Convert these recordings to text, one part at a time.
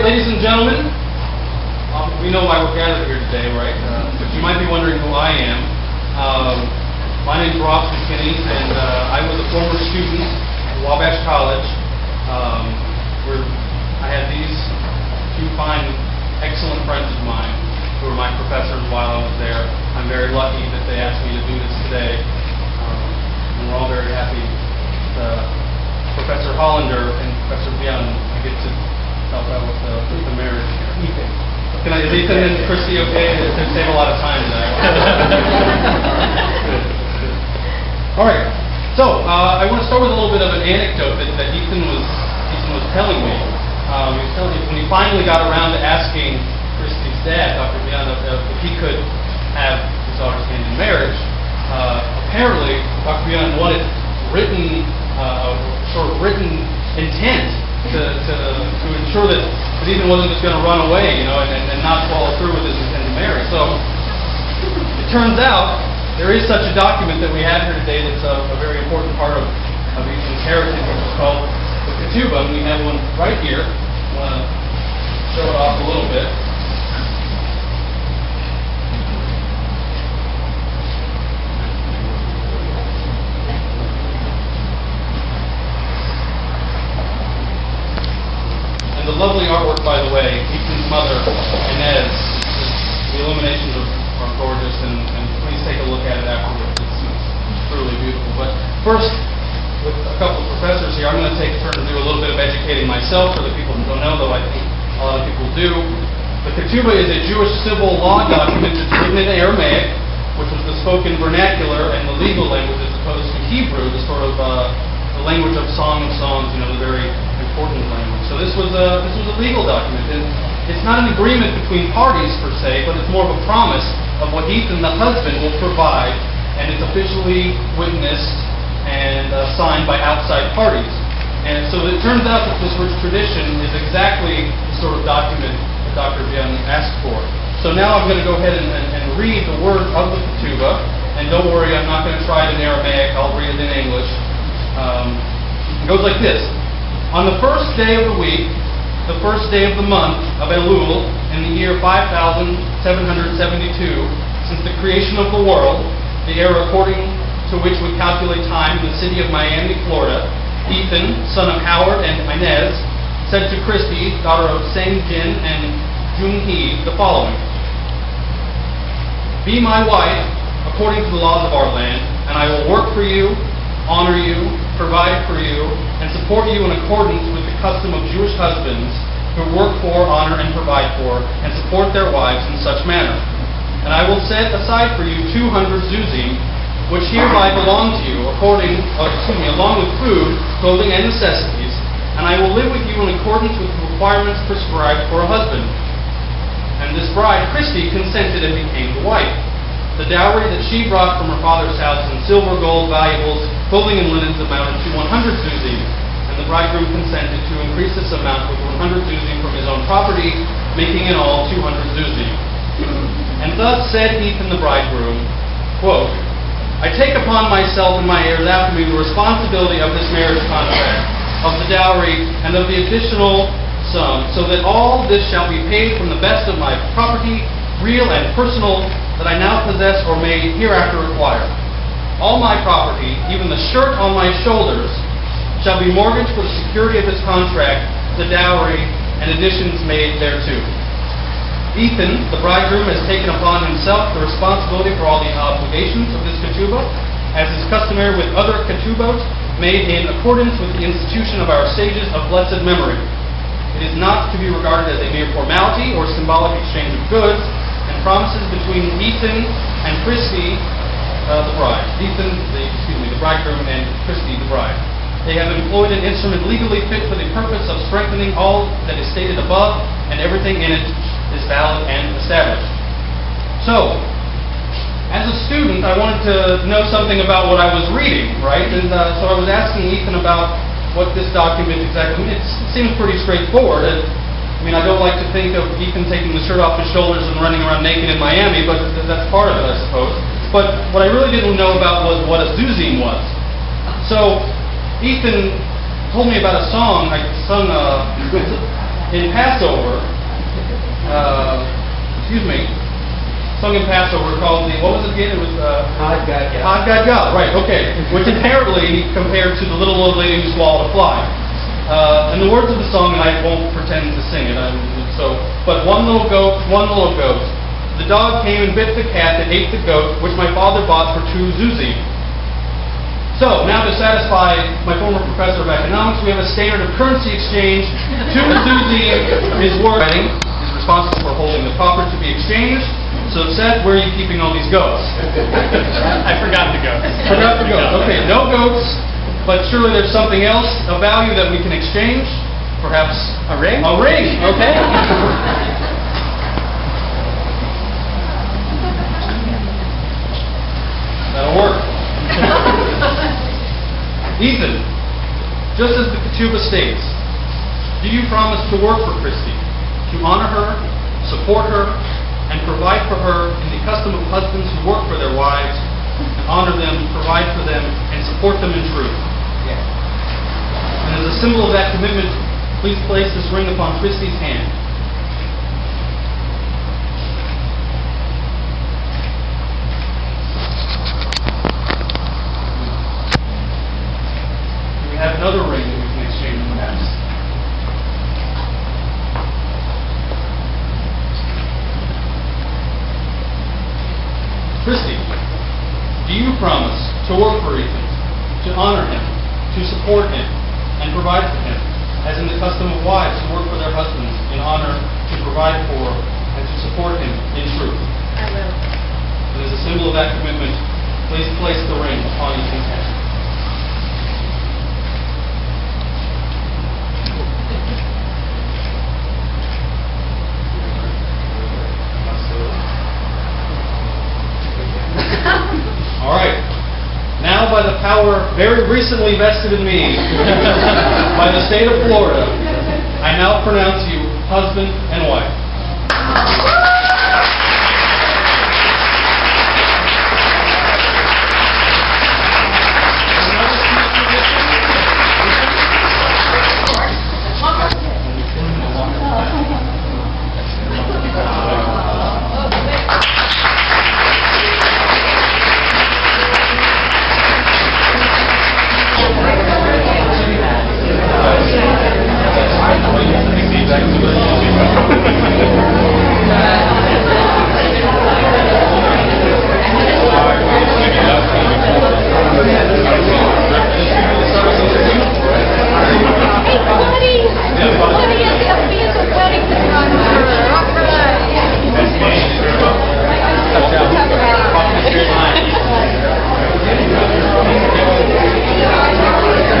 Ladies and gentlemen, we know why we're gathered here today, right? But you might be wondering who I am. My name is McKinney, and I was a former student at Wabash College, where I had these two fine, excellent friends of mine who were my professors while I was there. I'm very lucky that they asked me to do this today, and we're all very happy. Professor Hollander and Professor Byun, I get to help out with the marriage here. Is Ethan and Christy okay? They save a lot of time today. All right. So I want to start with a little bit of an anecdote that Ethan was telling me. He was telling me when he finally got around to asking Christy's dad, Dr. Byun, if he could have his daughter's hand in marriage. Apparently, Dr. Byun wanted sort of written intent to ensure that Ethan wasn't just going to run away, and not follow through with his intended marriage. So it turns out there is such a document that we have here today that's a very important part of Ethan's heritage, which is called the ketubah. And we have one right here. I want to show it off a little bit. The lovely artwork, by the way, Ethan's mother, Inez, the illuminations are gorgeous, and please take a look at it afterwards. It's truly beautiful. But first, with a couple of professors here, I'm going to take a turn to do a little bit of educating myself for the people who don't know, though I think a lot of people do. The ketubah is a Jewish civil law document that's written in Aramaic, which was the spoken vernacular and the legal language, as opposed to Hebrew, the sort of the language of Song of Songs, the very important language. So this was a legal document, and it's not an agreement between parties per se, but it's more of a promise of what Ethan, the husband, will provide, and it's officially witnessed and signed by outside parties. And so it turns out that this rich tradition is exactly the sort of document that Dr. Byun asked for. So now I'm going to go ahead and read the word of the ketubah. And don't worry, I'm not going to try it in Aramaic. I'll read it in English. It goes like this. On the first day of the week, the first day of the month of Elul, in the year 5772, since the creation of the world, the era according to which we calculate time in the city of Miami, Florida, Ethan, son of Howard and Inez, said to Christy, daughter of Sang Jin and Jun Hee, the following: Be my wife according to the laws of our land, and I will work for you, honor you, provide for you, and support you in accordance with the custom of Jewish husbands who work for, honor, and provide for, and support their wives in such manner. And I will set aside for you 200 zuzim, which hereby belong to you, along with food, clothing, and necessities, and I will live with you in accordance with the requirements prescribed for a husband. And this bride, Christy, consented and became the wife. The dowry that she brought from her father's house in silver, gold, valuables, clothing, and linens amounted to 100 zuzim, and the bridegroom consented to increase this amount with 100 zuzim from his own property, making in all 200 zuzim. And thus said Ethan the bridegroom, quote, I take upon myself and my heirs after me the responsibility of this marriage contract, of the dowry, and of the additional sum, so that all this shall be paid from the best of my property, real and personal, that I now possess or may hereafter acquire. All my property, even the shirt on my shoulders, shall be mortgaged for the security of this contract, the dowry, and additions made thereto. Ethan, the bridegroom, has taken upon himself the responsibility for all the obligations of this ketubah, as is customary with other ketubot made in accordance with the institution of our sages of blessed memory. It is not to be regarded as a mere formality or symbolic exchange of goods, and promises between Ethan and Christy, the bride. The bridegroom, and Christy, the bride. They have employed an instrument legally fit for the purpose of strengthening all that is stated above, and everything in it is valid and established. So, as a student, I wanted to know something about what I was reading, right? And so I was asking Ethan about what this document exactly means. It seems pretty straightforward. I don't like to think of Ethan taking the shirt off his shoulders and running around naked in Miami, but that's part of it, I suppose. But what I really didn't know about was what a zuzim was. So, Ethan told me about a song I sung in Passover. Sung in Passover called what was it again? It was Had Gad Gad. Had Gad Gad, right, okay. Which apparently compared to the little old lady who swallowed a fly. And the words of the song, and I won't pretend to sing it, but one little goat, the dog came and bit the cat that ate the goat, which my father bought for 2 zuzim. So, now to satisfy my former professor of economics, we have a standard of currency exchange. 2 zuzim is responsible for holding the copper to be exchanged. So, Seth, where are you keeping all these goats? I forgot the goats. Forgot the goats. Okay, no goats. But surely there's something else of value that we can exchange. Perhaps a ring? A ring, okay. That'll work. Ethan, just as the ketubah states, do you promise to work for Christy, to honor her, support her, and provide for her in the custom of husbands who work for their wives, and honor them, provide for them, and support them in truth? Yes. And as a symbol of that commitment, please place this ring upon Christy's hand. We have another ring that we can exchange perhaps. Christy, do you promise to work for Ethan, to honor him, to support him, and provide for him, as in the custom of wives who work for their husbands in honor, to provide for, and to support him in truth? I will. And as a symbol of that commitment, please place the ring upon Ethan's hand. All right. Now, by the power very recently vested in me, by the state of Florida, I now pronounce you husband and wife.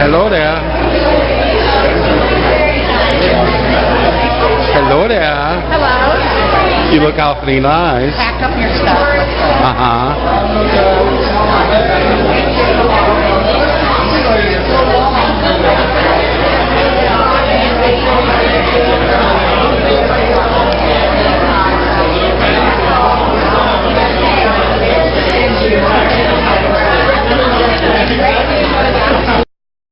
Hello there. Hello there. Hello. You look awfully nice. Pack up your stuff. Uh-huh.